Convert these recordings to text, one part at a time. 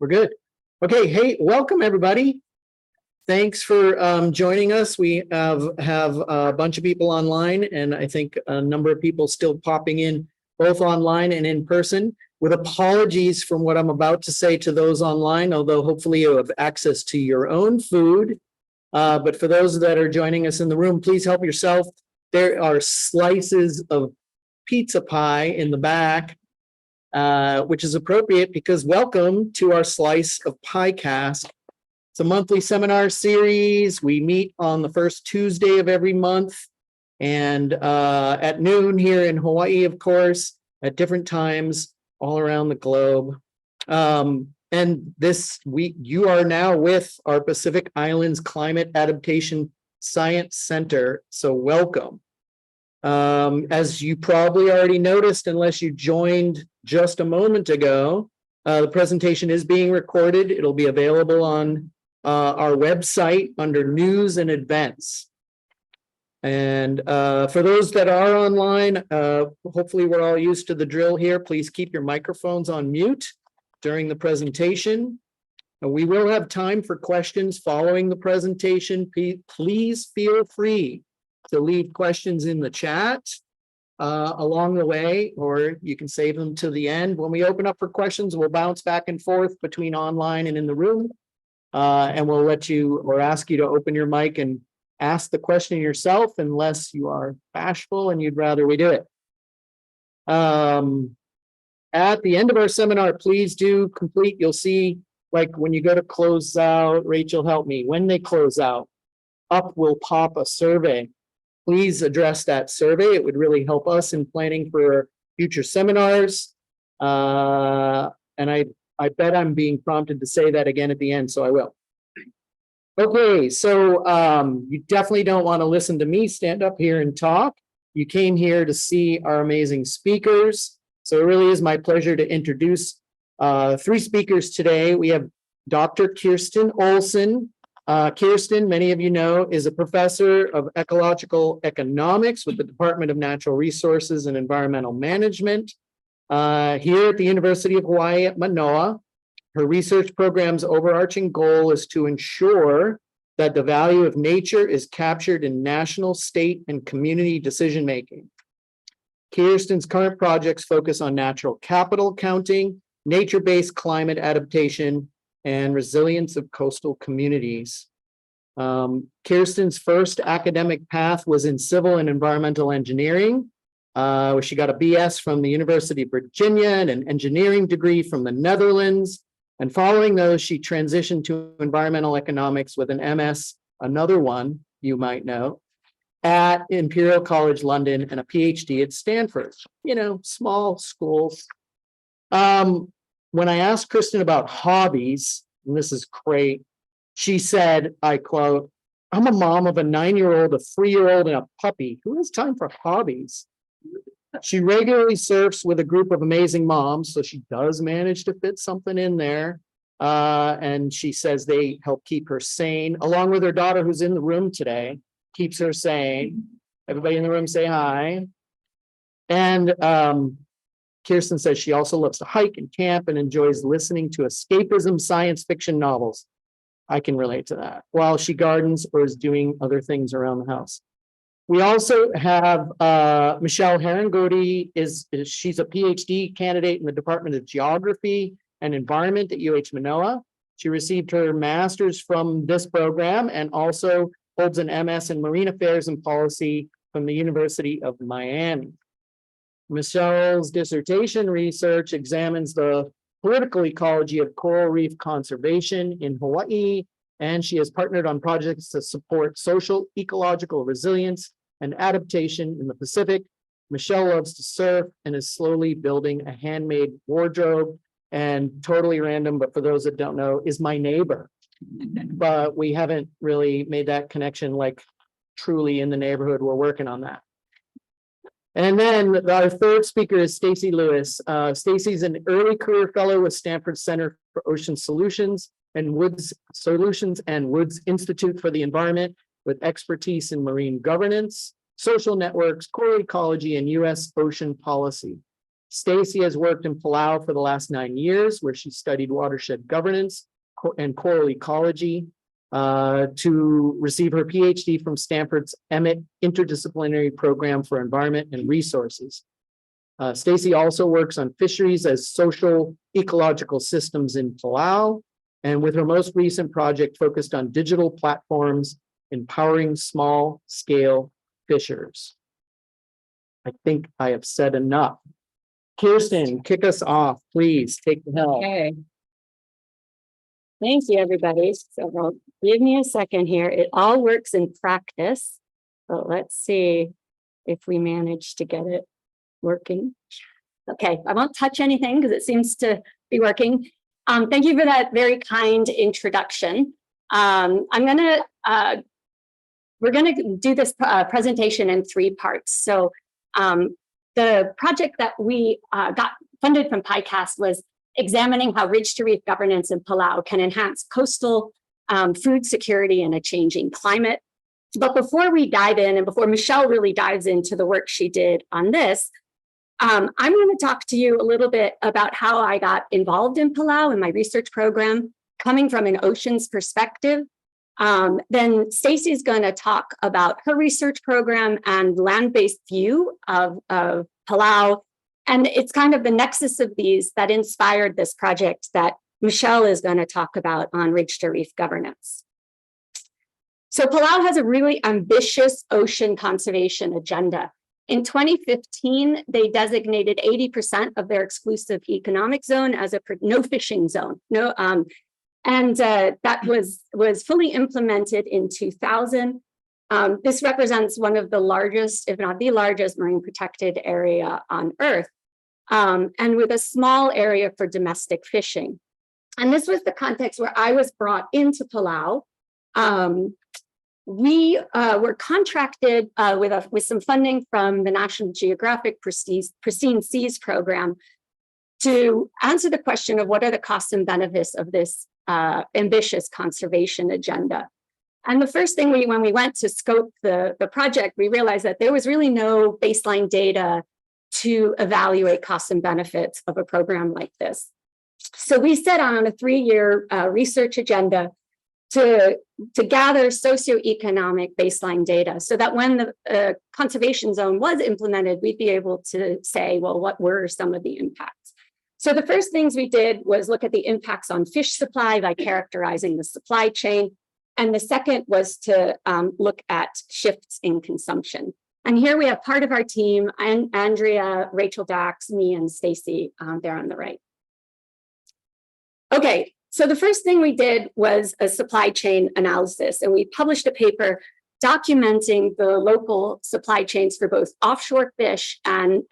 We're good. Okay, hey, welcome everybody. Thanks for joining us. We have a bunch of people online, and I think a number of people still popping in, both online and in person. With apologies from what I'm about to say to those online, although hopefully you have access to your own food. But for those that are joining us in the room, please help yourself. There are slices of pizza pie in the back, which is appropriate because welcome to our Slice of Piecast. It's a monthly seminar series. We meet on the first Tuesday of every month and at noon here in Hawaii, of course, at different times all around the globe. And this week, you are now with our Pacific Islands Climate Adaptation Science Center. So welcome. As you probably already noticed, unless you joined just a moment ago, the presentation is being recorded. It'll be available on our website under news and events. And for those that are online, hopefully we're all used to the drill here. Please keep your microphones on mute during the presentation. And we will have time for questions following the presentation. Please feel free to leave questions in the chat along the way, or you can save them to the end. When we open up for questions, we'll bounce back and forth between online and in the room. And we'll let you or ask you to open your mic and ask the question yourself, unless you are bashful and you'd rather we do it. At the end of our seminar, please do complete. You'll see, like when you go to close out, Rachel, help me. When they close out, up will pop a survey. Please address that survey. It would really help us in planning for future seminars. And I bet I'm being prompted to say that again at the end, so I will. Okay, so you definitely don't want to listen to me stand up here and talk. You came here to see our amazing speakers. So it really is my pleasure to introduce three speakers today. We have Dr. Kirsten Olson. Kirsten, many of you know, is a professor of ecological economics with the Department of Natural Resources and Environmental Management here at the University of Hawaii at Manoa. Her research program's overarching goal is to ensure that the value of nature is captured in national, state, and community decision-making. Kirsten's current projects focus on natural capital accounting, nature-based climate adaptation, and resilience of coastal communities. Kirsten's first academic path was in civil and environmental engineering, where she got a BS from the University of Virginia and an engineering degree from the Netherlands. And following those, she transitioned to environmental economics with an MS, another one you might know, at Imperial College London and a PhD at Stanford. You know, small schools. When I asked Kirsten about hobbies, and this is great, she said, I quote, "I'm a mom of a 9-year-old, a 3-year-old, and a puppy. Who has time for hobbies?" She regularly surfs with a group of amazing moms, so she does manage to fit something in there. And she says they help keep her sane, along with her daughter who's in the room today, keeps her sane. Everybody in the room say hi. And Kirsten says she also loves to hike and camp and enjoys listening to escapism science fiction novels. I can relate to that, while she gardens or is doing other things around the house. We also have Michelle Herangodi. She's a PhD candidate in the Department of Geography and Environment at UH Manoa. She received her master's from this program and also holds an MS in Marine Affairs and Policy from the University of Miami. Michelle's dissertation research examines the political ecology of coral reef conservation in Hawaii, and she has partnered on projects to support social ecological resilience and adaptation in the Pacific. Michelle loves to surf and is slowly building a handmade wardrobe. And totally random, but for those that don't know, is my neighbor. But we haven't really made that connection like truly in the neighborhood. We're working on that. And then our third speaker is Stacy Lewis. Stacy's an early career fellow with Stanford Center for Ocean Solutions and Woods Institute for the Environment, with expertise in marine governance, social networks, coral ecology, and U.S. ocean policy. Stacy has worked in Palau for the last 9 years, where she studied watershed governance and coral ecology to receive her PhD from Stanford's Emmett Interdisciplinary Program for Environment and Resources. Stacy also works on fisheries as social ecological systems in Palau, and with her most recent project focused on digital platforms empowering small-scale fishers. I think I have said enough. Kirsten, kick us off, please. Take the helm. Okay. Thank you, everybody. So give me a second here. It all works in practice, but let's see if we manage to get it working. Okay, I won't touch anything because it seems to be working. Thank you for that very kind introduction. We're gonna do this presentation in 3 parts. So the project that we got funded from PICAST was examining how ridge to reef governance in Palau can enhance coastal food security in a changing climate. But before we dive in and before Michelle really dives into the work she did on this, I'm going to talk to you a little bit about how I got involved in Palau in my research program, coming from an oceans perspective. Then Stacy's going to talk about her research program and land-based view of Palau. And it's kind of the nexus of these that inspired this project that Michelle is going to talk about on ridge to reef governance. So Palau has a really ambitious ocean conservation agenda. In 2015, they designated 80% of their exclusive economic zone as a no fishing zone. That was fully implemented in 2000. This represents one of the largest, if not the largest, marine protected area on Earth, and with a small area for domestic fishing. And this was the context where I was brought into Palau. We were contracted with some funding from the National Geographic Pristine Seas program to answer the question of what are the costs and benefits of this ambitious conservation agenda. And the first thing when we went to scope the project, we realized that there was really no baseline data to evaluate costs and benefits of a program like this. So we set on a 3-year research agenda to gather socioeconomic baseline data so that when the conservation zone was implemented, we'd be able to say, well, what were some of the impacts? So the first things we did was look at the impacts on fish supply by characterizing the supply chain. And the second was to look at shifts in consumption. And here we have part of our team, and Andrea, Rachel Dax, me, and Stacy there on the right. Okay, so the first thing we did was a supply chain analysis, and we published a paper documenting the local supply chains for both offshore fish and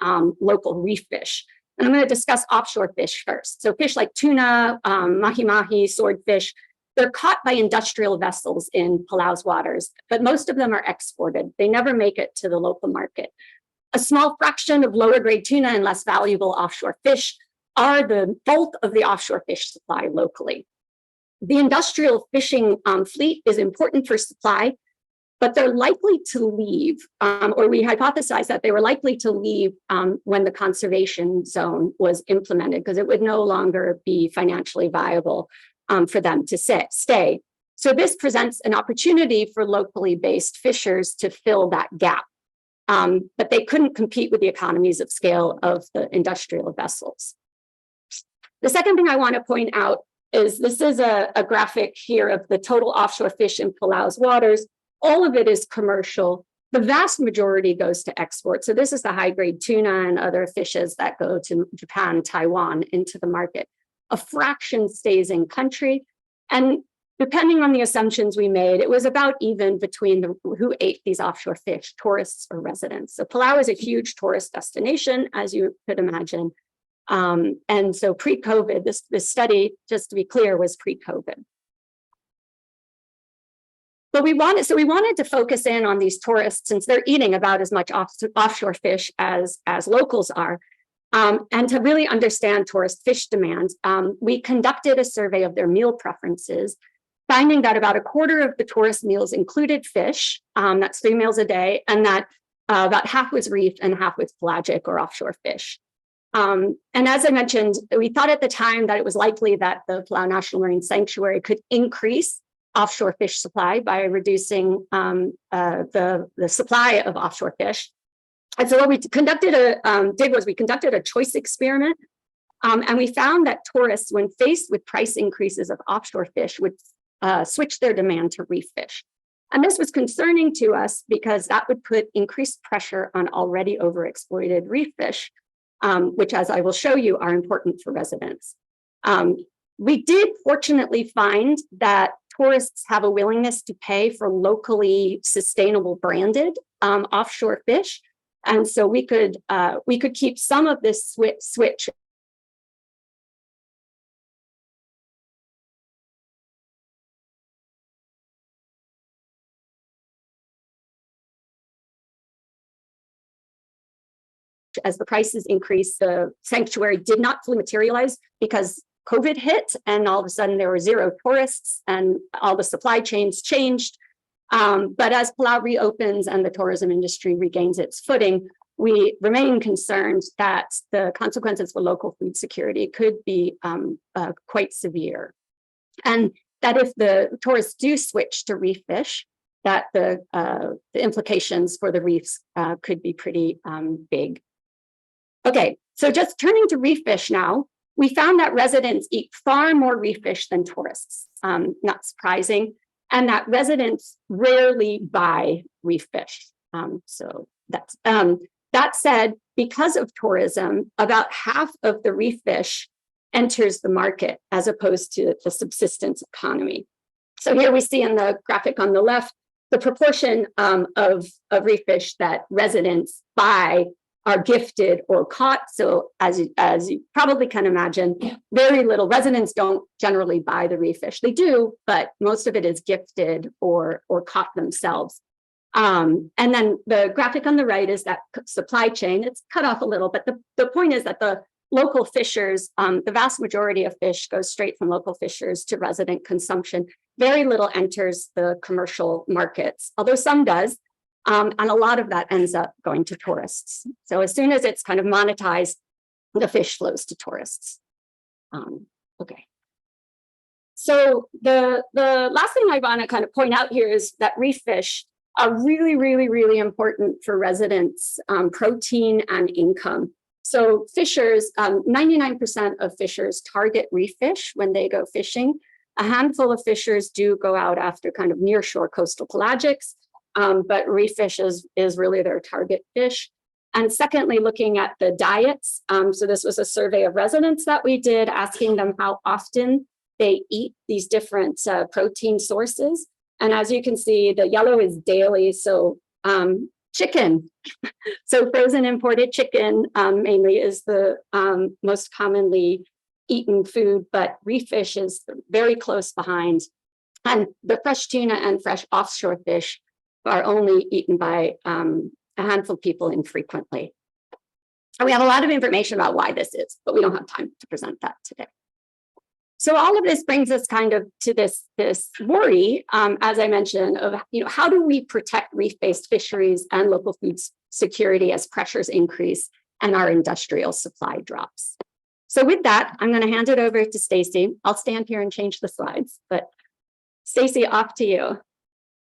local reef fish. And I'm going to discuss offshore fish first. So fish like tuna, mahi-mahi, swordfish, they're caught by industrial vessels in Palau's waters, but most of them are exported. They never make it to the local market. A small fraction of lower grade tuna and less valuable offshore fish are the bulk of the offshore fish supply locally. The industrial fishing fleet is important for supply, but they're likely to leave, or we hypothesized that they were likely to leave when the conservation zone was implemented, because it would no longer be financially viable for them to stay. So this presents an opportunity for locally based fishers to fill that gap, but they couldn't compete with the economies of scale of the industrial vessels. The second thing I want to point out is this is a graphic here of the total offshore fish in Palau's waters. All of it is commercial. The vast majority goes to export. So this is the high-grade tuna and other fishes that go to Japan, Taiwan, into the market. A fraction stays in country. And depending on the assumptions we made, it was about even between who ate these offshore fish, tourists or residents. So Palau is a huge tourist destination, as you could imagine. And so pre-COVID, this study, just to be clear, was pre-COVID. But we wanted to focus in on these tourists, since they're eating about as much offshore fish as locals are, and to really understand tourist fish demand. We conducted a survey of their meal preferences, finding that about a quarter of the tourist meals included fish, that's 3 meals a day, and that about half was reef and half was pelagic or offshore fish. And as I mentioned, we thought at the time that it was likely that the Palau National Marine Sanctuary could increase offshore fish supply by reducing the supply of offshore fish. And so what we conducted we conducted a choice experiment, and we found that tourists, when faced with price increases of offshore fish, would switch their demand to reef fish. And this was concerning to us because that would put increased pressure on already overexploited reef fish, which, as I will show you, are important for residents. We did fortunately find that tourists have a willingness to pay for locally sustainable branded offshore fish. And so we could keep some of this switch as the prices increased. The sanctuary did not fully materialize because COVID hit, and all of a sudden there were zero tourists and all the supply chains changed. But as Palau reopens and the tourism industry regains its footing, we remain concerned that the consequences for local food security could be quite severe. And that if the tourists do switch to reef fish, that the implications for the reefs could be pretty big. Okay, so just turning to reef fish now, we found that residents eat far more reef fish than tourists, not surprising, and that residents rarely buy reef fish. So that's that said, because of tourism, about half of the reef fish enters the market as opposed to the subsistence economy. So here we see in the graphic on the left, the proportion of reef fish that residents buy are gifted or caught. So as you probably can imagine, very little residents don't generally buy the reef fish. They do, but most of it is gifted or caught themselves. And then the graphic on the right is that supply chain. It's cut off a little, but the point is that the local fishers, the vast majority of fish goes straight from local fishers to resident consumption. Very little enters the commercial markets, although some does. And a lot of that ends up going to tourists. So as soon as it's kind of monetized, the fish flows to tourists. Okay. So the last thing I want to kind of point out here is that reef fish are really, really, really important for residents' protein and income. So fishers, 99% of fishers target reef fish when they go fishing. A handful of fishers do go out after kind of nearshore coastal pelagics. But reef fish is really their target fish. And secondly, looking at the diets. So this was a survey of residents that we did, asking them how often they eat these different protein sources. And as you can see, the yellow is daily. So chicken. So frozen imported chicken mainly is the most commonly eaten food, but reef fish is very close behind. And the fresh tuna and fresh offshore fish are only eaten by a handful of people infrequently. And we have a lot of information about why this is, but we don't have time to present that today. So all of this brings us kind of to this worry, as I mentioned, of how do we protect reef-based fisheries and local food security as pressures increase and our industrial supply drops. So with that, I'm going to hand it over to Stacy. I'll stand here and change the slides, but Stacy, off to you.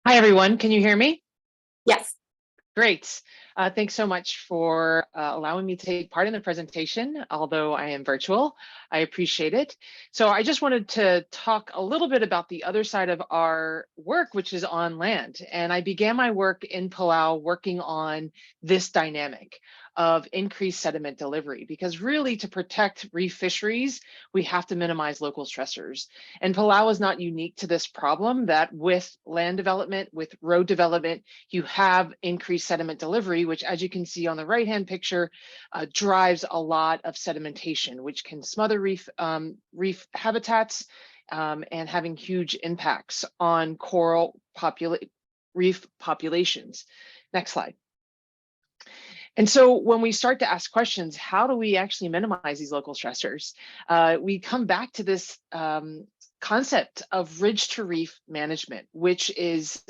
Hi, everyone. Can you hear me? Yes. Great. Thanks so much for allowing me to take part in the presentation, although I am virtual. I appreciate it. So I just wanted to talk a little bit about the other side of our work, which is on land. And I began my work in Palau working on this dynamic of increased sediment delivery, because really to protect reef fisheries, we have to minimize local stressors. And Palau is not unique to this problem, that with land development, with road development, you have increased sediment delivery, which, as you can see on the right-hand picture, drives a lot of sedimentation, which can smother reef habitats and having huge impacts on coral reef populations. Next slide. And so when we start to ask questions, how do we actually minimize these local stressors? We come back to this concept of ridge to reef management, which is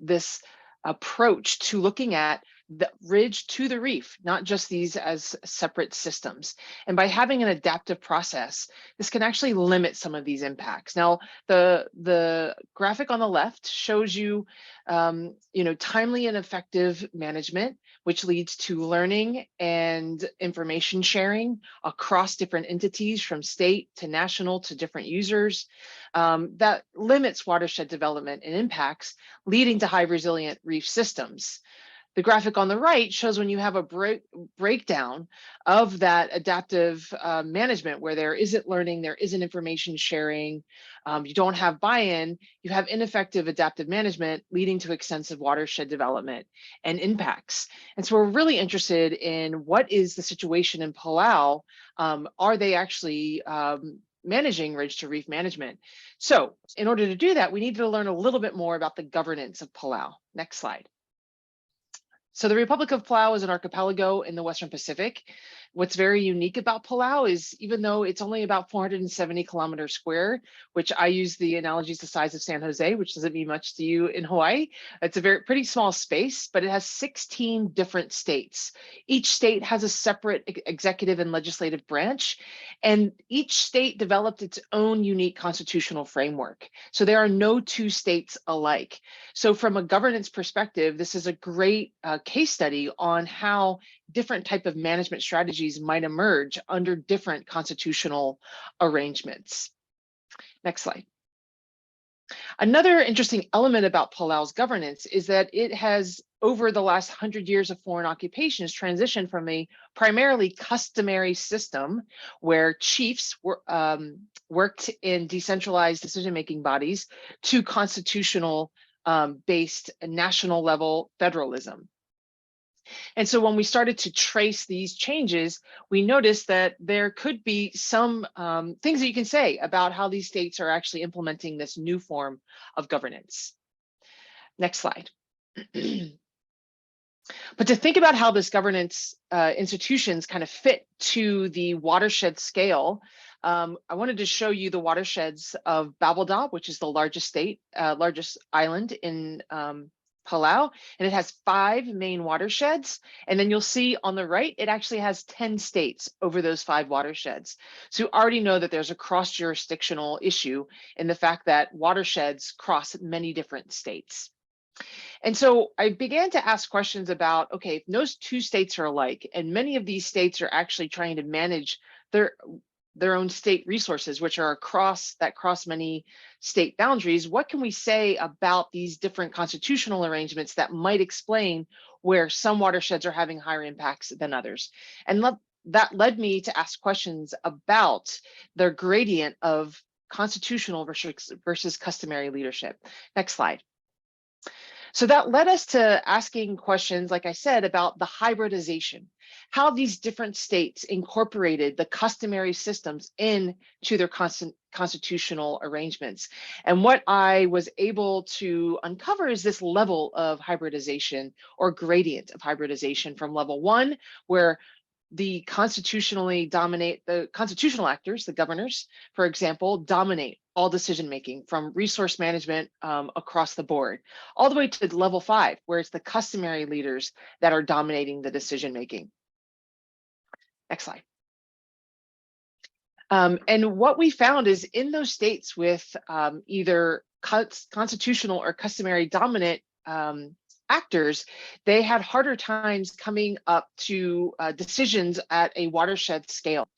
this approach to looking at the ridge to the reef, not just these as separate systems. And by having an adaptive process, this can actually limit some of these impacts. Now, the graphic on the left shows you, timely and effective management, which leads to learning and information sharing across different entities, from state to national to different users. That limits watershed development and impacts, leading to high resilient reef systems. The graphic on the right shows when you have a breakdown of that adaptive management, where there isn't learning, there isn't information sharing, you don't have buy-in, you have ineffective adaptive management, leading to extensive watershed development and impacts. And so we're really interested in what is the situation in Palau. Are they actually managing ridge to reef management? So in order to do that, we need to learn a little bit more about the governance of Palau. Next slide. So the Republic of Palau is an archipelago in the Western Pacific. What's very unique about Palau is, even though it's only about 470 kilometers square, which I use the analogy is the size of San Jose, which doesn't mean much to you in Hawaii. It's a pretty small space, but it has 16 different states. Each state has a separate executive and legislative branch, and each state developed its own unique constitutional framework. So there are no two states alike. So from a governance perspective, this is a great case study on how different type of management strategies might emerge under different constitutional arrangements. Next slide. Another interesting element about Palau's governance is that it has, over the last 100 years of foreign occupations, transitioned from a primarily customary system where chiefs worked in decentralized decision-making bodies to constitutional based national level federalism. And so when we started to trace these changes, we noticed that there could be some things that you can say about how these states are actually implementing this new form of governance. Next slide. But to think about how this governance institutions kind of fit to the watershed scale, I wanted to show you the watersheds of Babeldaw, which is the largest island in Palau, and it has 5 main watersheds. And then you'll see on the right, it actually has 10 states over those 5 watersheds. So you already know that there's a cross-jurisdictional issue in the fact that watersheds cross many different states. And so I began to ask questions about, okay, if those 2 states are alike, and many of these states are actually trying to manage their own state resources, which are cross many state boundaries, what can we say about these different constitutional arrangements that might explain where some watersheds are having higher impacts than others? And that led me to ask questions about their gradient of constitutional versus customary leadership. Next slide. So that led us to asking questions, like I said, about the hybridization, how these different states incorporated the customary systems into their constitutional arrangements. And what I was able to uncover is this level of hybridization, or gradient of hybridization, from level 1, where the constitutional actors, the governors, for example, dominate all decision making, from resource management across the board, all the way to level 5, where it's the customary leaders that are dominating the decision making. Next slide. And what we found is, in those states with either constitutional or customary dominant actors, they had harder times coming up to decisions at a watershed scale.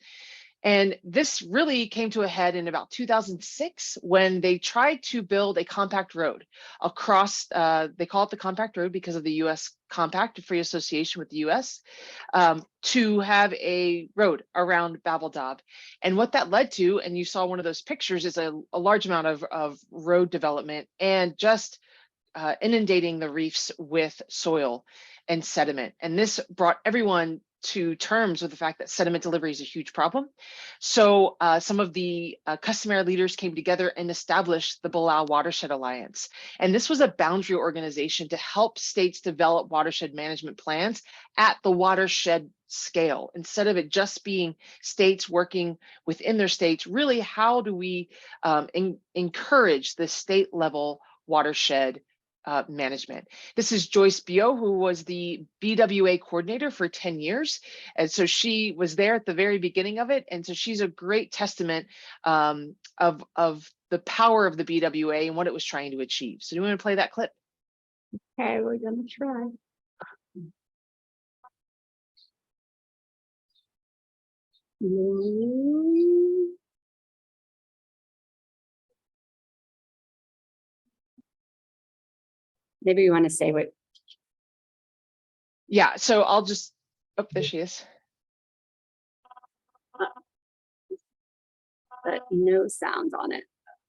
And this really came to a head in about 2006, when they tried to build a compact road across, they call it the compact road because of the US Compact, a free association with the US, to have a road around Babeldaw. And what that led to, and you saw one of those pictures, is a large amount of road development and just inundating the reefs with soil and sediment. And this brought everyone to terms with the fact that sediment delivery is a huge problem. So some of the customary leaders came together and established the Palau Watershed Alliance. And this was a boundary organization to help states develop watershed management plans at the watershed scale. Instead of it just being states working within their states, really, how do we encourage the state level watershed management. This is Joyce Bio, who was the BWA coordinator for 10 years. And so she was there at the very beginning of it. And so she's a great testament of the power of the BWA and what it was trying to achieve. So do you want to play that clip? Okay, we're gonna try. Maybe you want to say what. Yeah, so I'll just, oh, there she is. But no sound on it.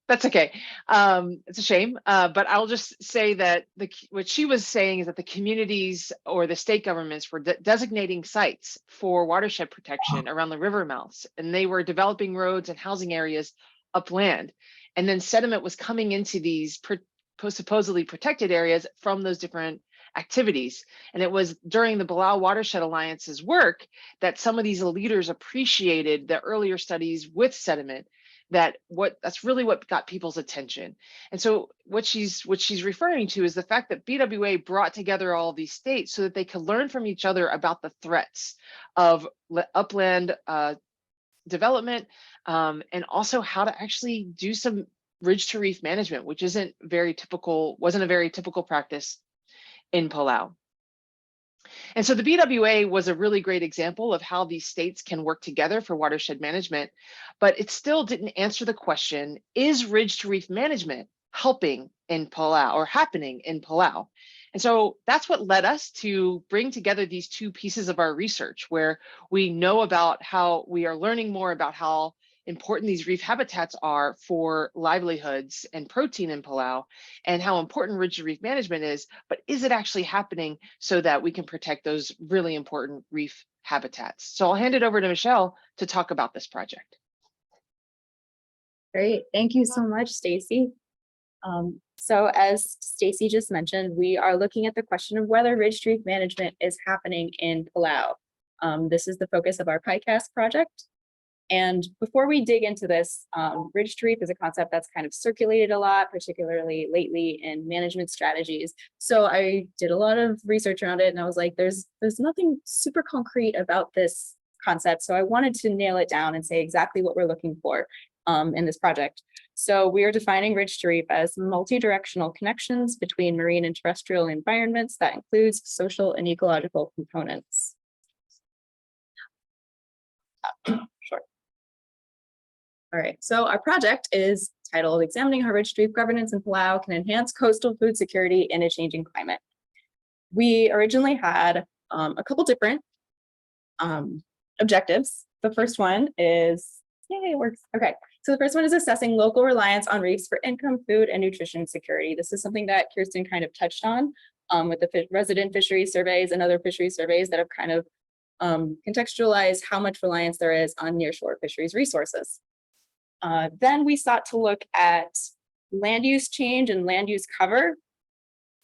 That's okay. It's a shame, but I'll just say that what she was saying is that the communities or the state governments were designating sites for watershed protection around the river mouths, and they were developing roads and housing areas upland. And then sediment was coming into these supposedly protected areas from those different activities. And it was during the Palau Watershed Alliance's work that some of these leaders appreciated the earlier studies with sediment, that's really what got people's attention. And so what she's referring to is the fact that BWA brought together all of these states so that they could learn from each other about the threats of upland development, and also how to actually do some ridge to reef management, which wasn't a very typical practice in Palau. And so the BWA was a really great example of how these states can work together for watershed management, but it still didn't answer the question, is ridge to reef management helping in Palau or happening in Palau? And so that's what led us to bring together these two pieces of our research, where we know about how we are learning more about how important these reef habitats are for livelihoods and protein in Palau, and how important ridge to reef management is, but is it actually happening so that we can protect those really important reef habitats? So I'll hand it over to Michelle to talk about this project. Great, thank you so much, Stacy. So as Stacy just mentioned, we are looking at the question of whether ridge to reef management is happening in Palau. This is the focus of our PICAST project. And before we dig into this, ridge to reef is a concept that's kind of circulated a lot, particularly lately in management strategies. So I did a lot of research around it, and I was like, there's nothing super concrete about this concept. So I wanted to nail it down and say exactly what we're looking for in this project. So we are defining ridge to reef as multi-directional connections between marine and terrestrial environments that includes social and ecological components. Sure. All right, so our project is titled Examining How Ridge to Reef Governance in Palau Can Enhance Coastal Food Security in a Changing Climate. We originally had a couple different objectives. The first one is, yay, it works. Okay, so the first one is assessing local reliance on reefs for income, food, and nutrition security. This is something that Kirsten kind of touched on with the resident fisheries surveys and other fisheries surveys that have kind of contextualized how much reliance there is on nearshore fisheries resources. Then we sought to look at land use change and land use cover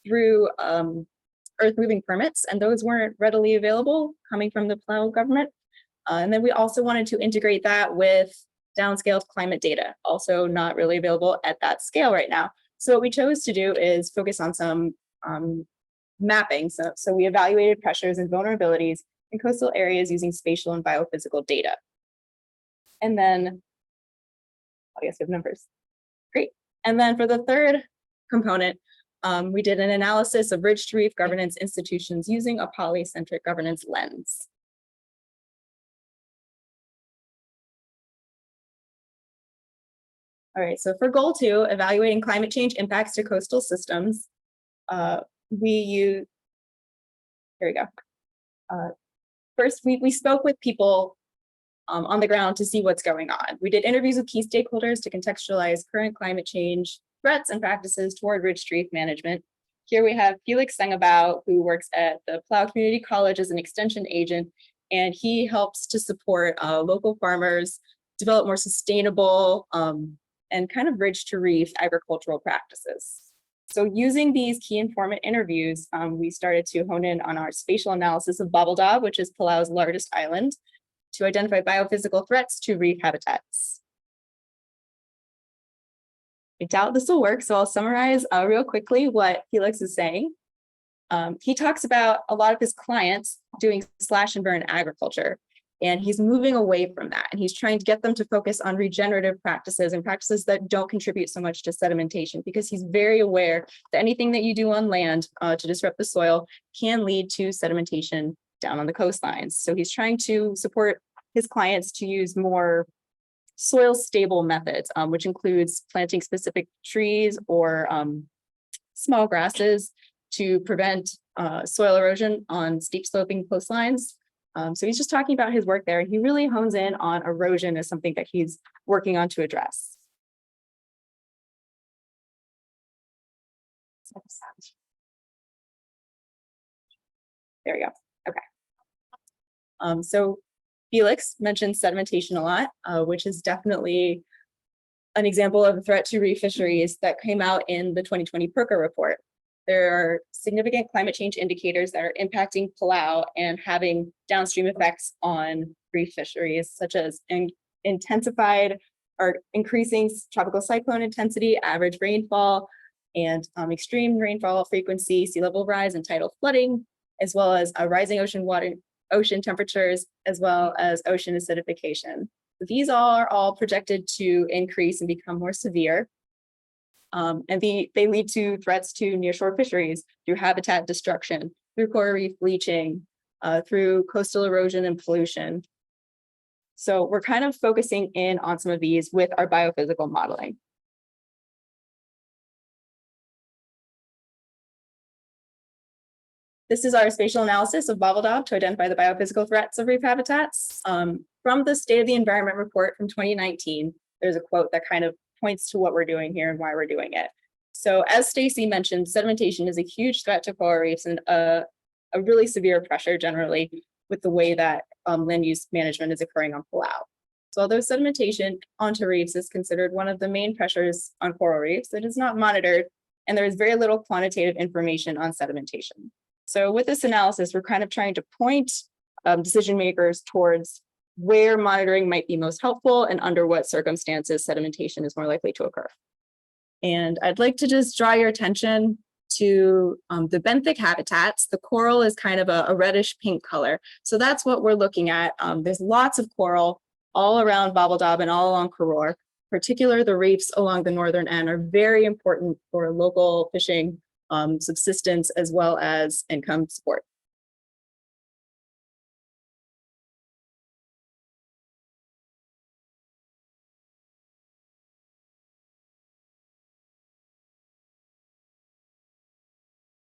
through earth moving permits, and those weren't readily available coming from the Palau government. And then we also wanted to integrate that with downscaled climate data, also not really available at that scale right now. So what we chose to do is focus on some mapping. So we evaluated pressures and vulnerabilities in coastal areas using spatial and biophysical data. And then, I guess we have numbers. Great. And then for the third component, we did an analysis of ridge to reef governance institutions using a polycentric governance lens. All right, so for goal 2, evaluating climate change impacts to coastal systems, we use, here we go. First, we spoke with people on the ground to see what's going on. We did interviews with key stakeholders to contextualize current climate change threats and practices toward ridge to reef management. Here we have Felix Sengabao, who works at the Palau Community College as an extension agent, and he helps to support local farmers develop more sustainable and kind of ridge to reef agricultural practices. So using these key informant interviews, we started to hone in on our spatial analysis of Babelda, which is Palau's largest island, to identify biophysical threats to reef habitats. I doubt this will work, so I'll summarize real quickly what Felix is saying. He talks about a lot of his clients doing slash and burn agriculture, and he's moving away from that. And he's trying to get them to focus on regenerative practices and practices that don't contribute so much to sedimentation, because he's very aware that anything that you do on land to disrupt the soil can lead to sedimentation down on the coastlines. So he's trying to support his clients to use more soil stable methods, which includes planting specific trees or small grasses to prevent soil erosion on steep sloping coastlines. So he's just talking about his work there. He really hones in on erosion as something that he's working on to address. There we go. Okay. So Felix mentioned sedimentation a lot, which is definitely an example of a threat to reef fisheries that came out in the 2020 PERCA report. There are significant climate change indicators that are impacting Palau and having downstream effects on reef fisheries, such as intensified or increasing tropical cyclone intensity, average rainfall, and extreme rainfall frequency, sea level rise, and tidal flooding, as well as rising ocean temperatures, as well as ocean acidification. These are all projected to increase and become more severe. And they lead to threats to nearshore fisheries through habitat destruction, through coral reef bleaching, through coastal erosion and pollution. So we're kind of focusing in on some of these with our biophysical modeling. This is our spatial analysis of Babaldob to identify the biophysical threats of reef habitats. From the State of the Environment report from 2019, there's a quote that kind of points to what we're doing here and why we're doing it. So as Stacy mentioned, sedimentation is a huge threat to coral reefs and a really severe pressure generally with the way that land use management is occurring on Palau. So although sedimentation onto reefs is considered one of the main pressures on coral reefs, it is not monitored, and there is very little quantitative information on sedimentation. So with this analysis, we're kind of trying to point decision makers towards where monitoring might be most helpful and under what circumstances sedimentation is more likely to occur. And I'd like to just draw your attention to the benthic habitats. The coral is kind of a reddish pink color. So that's what we're looking at. There's lots of coral all around Babaldob and all along Karor. Particularly the reefs along the northern end are very important for local fishing, subsistence, as well as income support.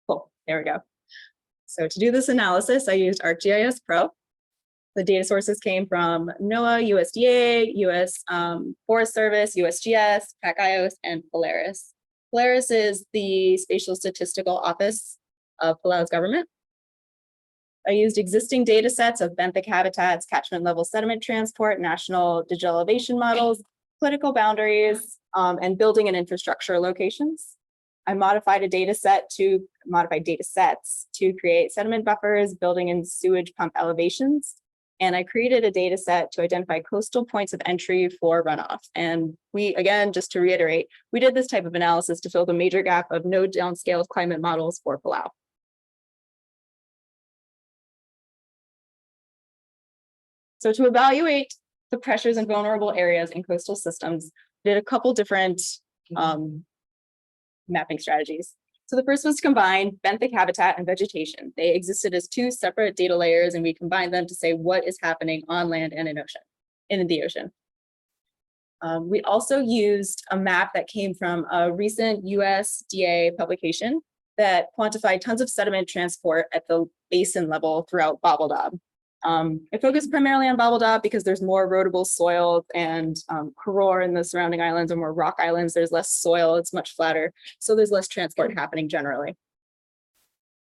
Cool, there we go. So to do this analysis, I used ArcGIS Pro. The data sources came from NOAA, USDA, US Forest Service, USGS, PAC-IOS, and Polaris. Polaris is the Spatial Statistical Office of Palau's government. I used existing data sets of benthic habitats, catchment level sediment transport, national digital elevation models, political boundaries, and building and infrastructure locations. I modified modified data sets to create sediment buffers, building and sewage pump elevations. And I created a data set to identify coastal points of entry for runoff. And we, again, just to reiterate, we did this type of analysis to fill the major gap of no downscale climate models for Palau. So to evaluate the pressures in vulnerable areas in coastal systems, we did a couple different mapping strategies. So the first was to combine benthic habitat and vegetation. They existed as two separate data layers, and we combined them to say what is happening on land and in the ocean. We also used a map that came from a recent USDA publication that quantified tons of sediment transport at the basin level throughout Babaldob. I focused primarily on Babaldob because there's more erodible soil, and Karor and the surrounding islands are more rock islands. There's less soil, it's much flatter, so there's less transport happening generally.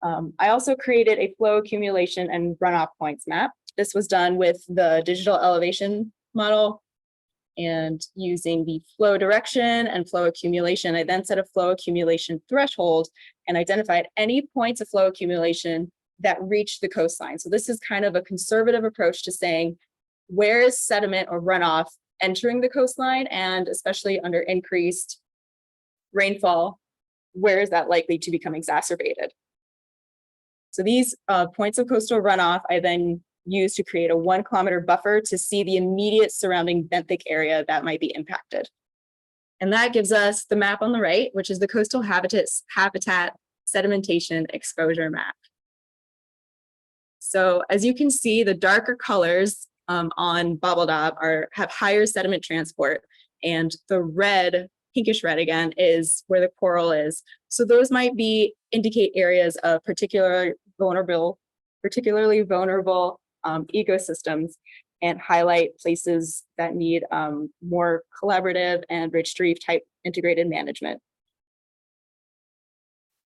I also created a flow accumulation and runoff points map. This was done with the digital elevation model and using the flow direction and flow accumulation. I then set a flow accumulation threshold and identified any points of flow accumulation that reach the coastline. So this is kind of a conservative approach to saying, where is sediment or runoff entering the coastline, and especially under increased rainfall, where is that likely to become exacerbated? So these points of coastal runoff, I then use to create a 1 kilometer buffer to see the immediate surrounding benthic area that might be impacted. And that gives us the map on the right, which is the coastal habitat sedimentation exposure map. So as you can see, the darker colors on Bobble Daub have higher sediment transport, and the red, pinkish red again, is where the coral is. So those might indicate areas of particularly vulnerable ecosystems, and highlight places that need more collaborative and rich reef type integrated management.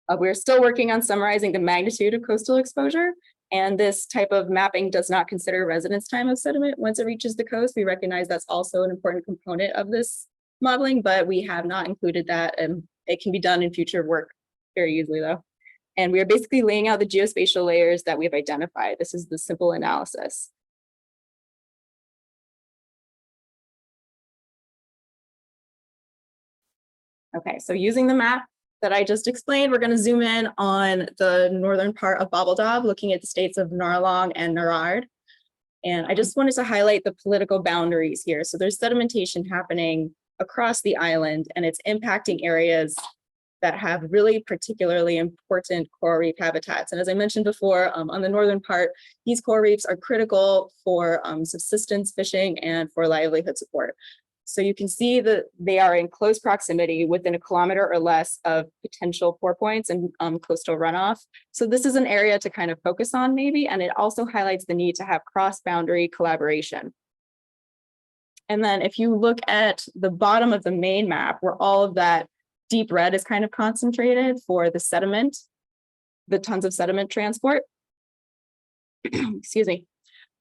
We're still working on summarizing the magnitude of coastal exposure, and this type of mapping does not consider residence time of sediment. Once it reaches the coast, we recognize that's also an important component of this modeling, but we have not included that, and it can be done in future work very easily though. And we are basically laying out the geospatial layers that we've identified. This is the simple analysis. Okay, so using the map that I just explained, we're going to zoom in on the northern part of Bobble Daub, looking at the states of Narlong and Narard. And I just wanted to highlight the political boundaries here. So there's sedimentation happening across the island, and it's impacting areas that have really particularly important coral reef habitats. And as I mentioned before, on the northern part, these coral reefs are critical for subsistence fishing and for livelihood support. So you can see that they are in close proximity within 1 kilometer or less of potential pour points and coastal runoff. So this is an area to kind of focus on maybe, and it also highlights the need to have cross-boundary collaboration. And then if you look at the bottom of the main map, where all of that deep red is kind of concentrated for the sediment, the tons of sediment transport, excuse me.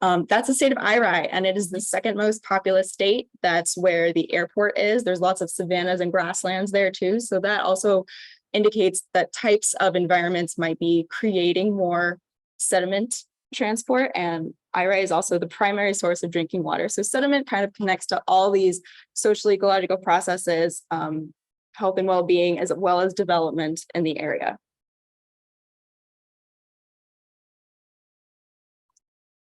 That's the state of Irai, and it is the second most populous state. That's where the airport is. There's lots of savannas and grasslands there too. So that also indicates that types of environments might be creating more sediment transport, and Irai is also the primary source of drinking water. So sediment kind of connects to all these social ecological processes, health and well-being, as well as development in the area.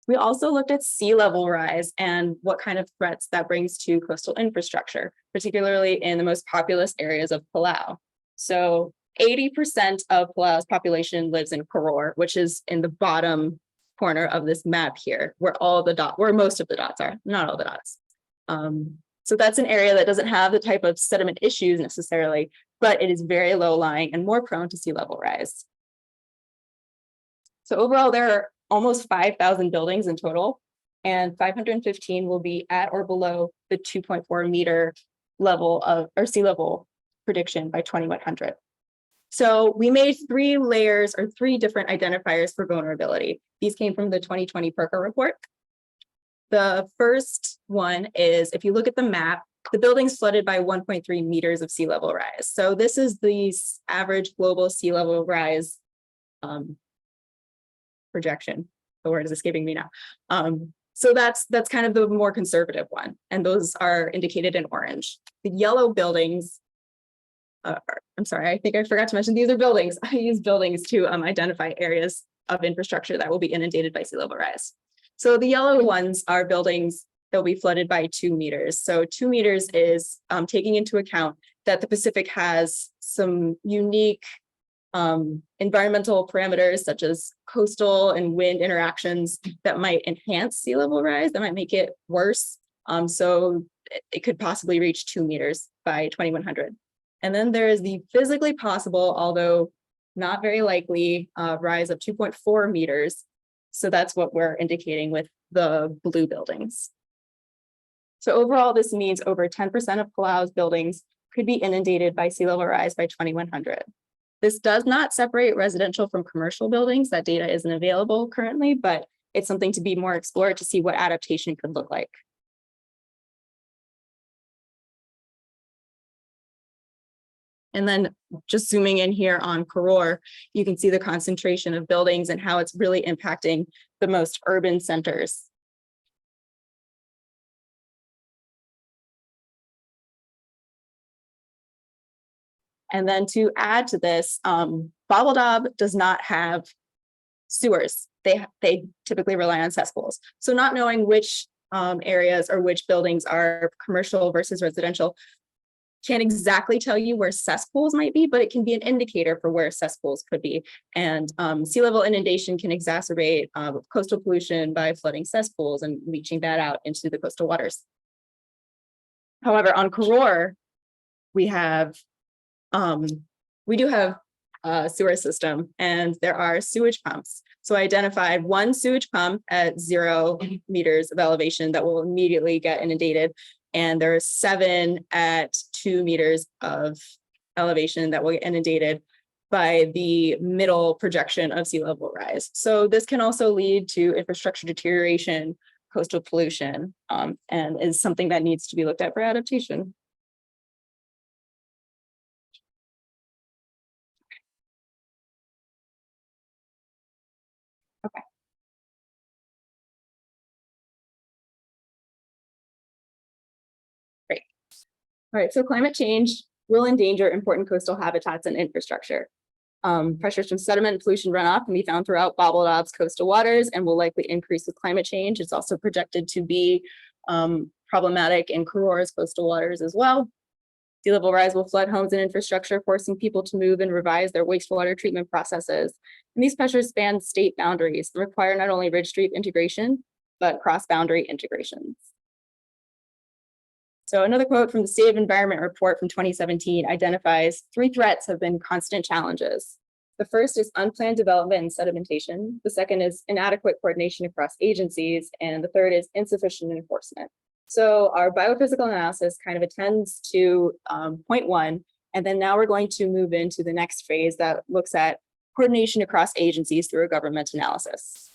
We also looked at sea level rise and what kind of threats that brings to coastal infrastructure, particularly in the most populous areas of Palau. So 80% of Palau's population lives in Koror, which is in the bottom corner of this map here, where most of the dots are, not all the dots. So that's an area that doesn't have the type of sediment issues necessarily, but it is very low lying and more prone to sea level rise. So overall, there are almost 5,000 buildings in total, and 515 will be at or below the 2.4 meter level of or sea level prediction by 2100. So we made 3 layers or 3 different identifiers for vulnerability. These came from the 2020 PERCA report. The first one is, if you look at the map, the building's flooded by 1.3 meters of sea level rise. So this is the average global sea level rise projection. The word is escaping me now. So that's kind of the more conservative one, and those are indicated in orange. The yellow buildings, I'm sorry, I think I forgot to mention these are buildings. I use buildings to identify areas of infrastructure that will be inundated by sea level rise. So the yellow ones are buildings that will be flooded by 2 meters. So 2 meters is taking into account that the Pacific has some unique environmental parameters such as coastal and wind interactions that might enhance sea level rise, that might make it worse. So it could possibly reach 2 meters by 2100. And then there is the physically possible, although not very likely, rise of 2.4 meters. So that's what we're indicating with the blue buildings. So overall, this means over 10% of Palau's buildings could be inundated by sea level rise by 2100. This does not separate residential from commercial buildings. That data isn't available currently, but it's something to be more explored to see what adaptation could look like. And then just zooming in here on Koror, you can see the concentration of buildings and how it's really impacting the most urban centers. And then to add to this, Bobble Dob does not have sewers. They typically rely on cesspools. So not knowing which areas or which buildings are commercial versus residential can't exactly tell you where cesspools might be, but it can be an indicator for where cesspools could be. And sea level inundation can exacerbate coastal pollution by flooding cesspools and leaching that out into the coastal waters. However, on Karor, we do have a sewer system and there are sewage pumps. So I identified one sewage pump at 0 meters of elevation that will immediately get inundated. And there are 7 at 2 meters of elevation that will get inundated by the middle projection of sea level rise. So this can also lead to infrastructure deterioration, coastal pollution, and is something that needs to be looked at for adaptation. Okay. Great. All right, so climate change will endanger important coastal habitats and infrastructure. Pressures from sediment and pollution runoff can be found throughout Bobble Dob's coastal waters and will likely increase with climate change. It's also projected to be problematic in Karor's coastal waters as well. Sea level rise will flood homes and infrastructure, forcing people to move and revise their wastewater treatment processes. And these pressures span state boundaries and require not only ridge stream integration, but cross-boundary integrations. So another quote from the State of Environment report from 2017 identifies 3 threats have been constant challenges. The first is unplanned development and sedimentation. The second is inadequate coordination across agencies. And the third is insufficient enforcement. So our biophysical analysis kind of attends to point 1. And then now we're going to move into the next phase that looks at coordination across agencies through a government analysis.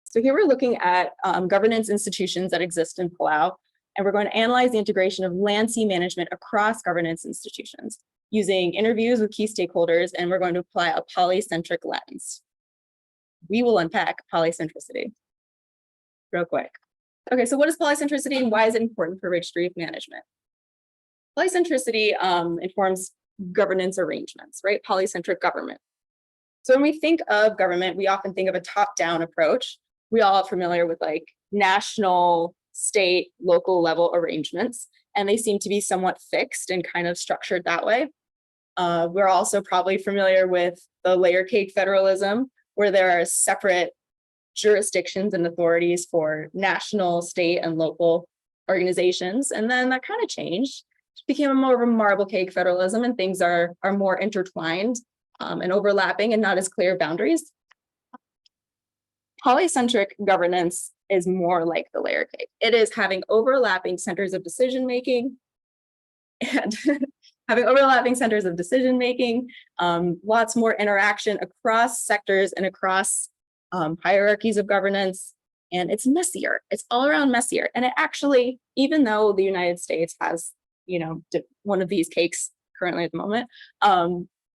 So here we're looking at governance institutions that exist in Palau, and we're going to analyze the integration of land sea management across governance institutions using interviews with key stakeholders, and we're going to apply a polycentric lens. We will unpack polycentricity real quick. Okay, so what is polycentricity and why is it important for ridge stream management? Polycentricity informs governance arrangements, right? Polycentric government. So when we think of government, we often think of a top-down approach. We all are familiar with like national, state, local level arrangements, and they seem to be somewhat fixed and kind of structured that way. We're also probably familiar with the layer cake federalism, where there are separate jurisdictions and authorities for national, state, and local organizations. And then that kind of changed. It became more of a marble cake federalism, and things are more intertwined and overlapping and not as clear boundaries. Polycentric governance is more like the layer cake. It is having overlapping centers of decision making and lots more interaction across sectors and across hierarchies of governance. And it's messier. It's all around messier. And it actually, even though the United States has, one of these cakes currently at the moment,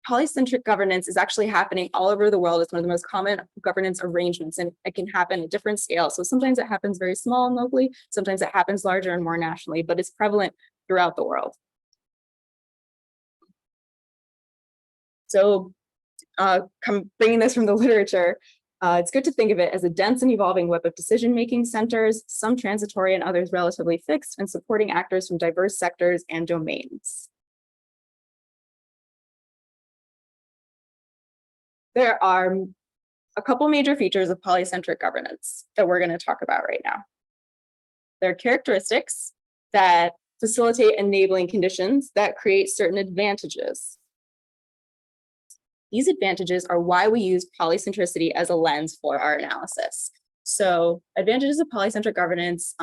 polycentric governance is actually happening all over the world. It's one of the most common governance arrangements, and it can happen at different scales. So sometimes it happens very small and locally, sometimes it happens larger and more nationally, but it's prevalent throughout the world. So bringing this from the literature, it's good to think of it as a dense and evolving web of decision-making centers, some transitory and others relatively fixed, and supporting actors from diverse sectors and domains. There are a couple major features of polycentric governance that we're going to talk about right now. There are characteristics that facilitate enabling conditions that create certain advantages. These advantages are why we use polycentricity as a lens for our analysis. So advantages of polycentric governance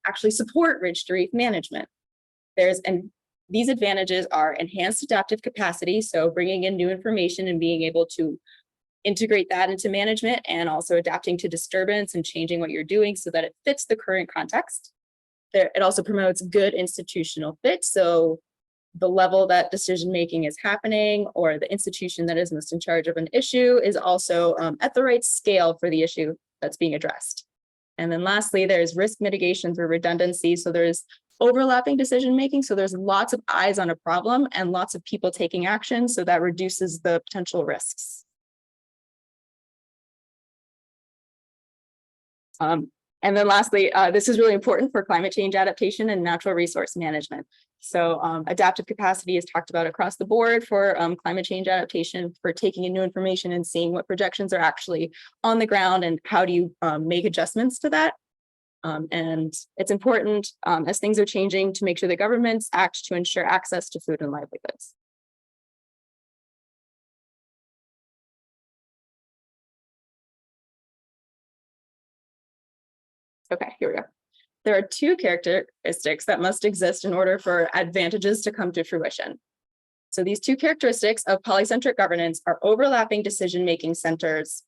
actually support ridge to reef management. These advantages are enhanced adaptive capacity, so bringing in new information and being able to integrate that into management, and also adapting to disturbance and changing what you're doing so that it fits the current context. It also promotes good institutional fit, so the level that decision-making is happening or the institution that is most in charge of an issue is also at the right scale for the issue that's being addressed. And then lastly, there's risk mitigation through redundancy. So there's overlapping decision-making. So there's lots of eyes on a problem and lots of people taking action. So that reduces the potential risks. And then lastly, this is really important for climate change adaptation and natural resource management. So adaptive capacity is talked about across the board for climate change adaptation, for taking in new information and seeing what projections are actually on the ground and how do you make adjustments to that. And it's important as things are changing to make sure that governments act to ensure access to food and livelihoods. Okay, here we go. There are two characteristics that must exist in order for advantages to come to fruition. So these two characteristics of polycentric governance are overlapping decision-making centers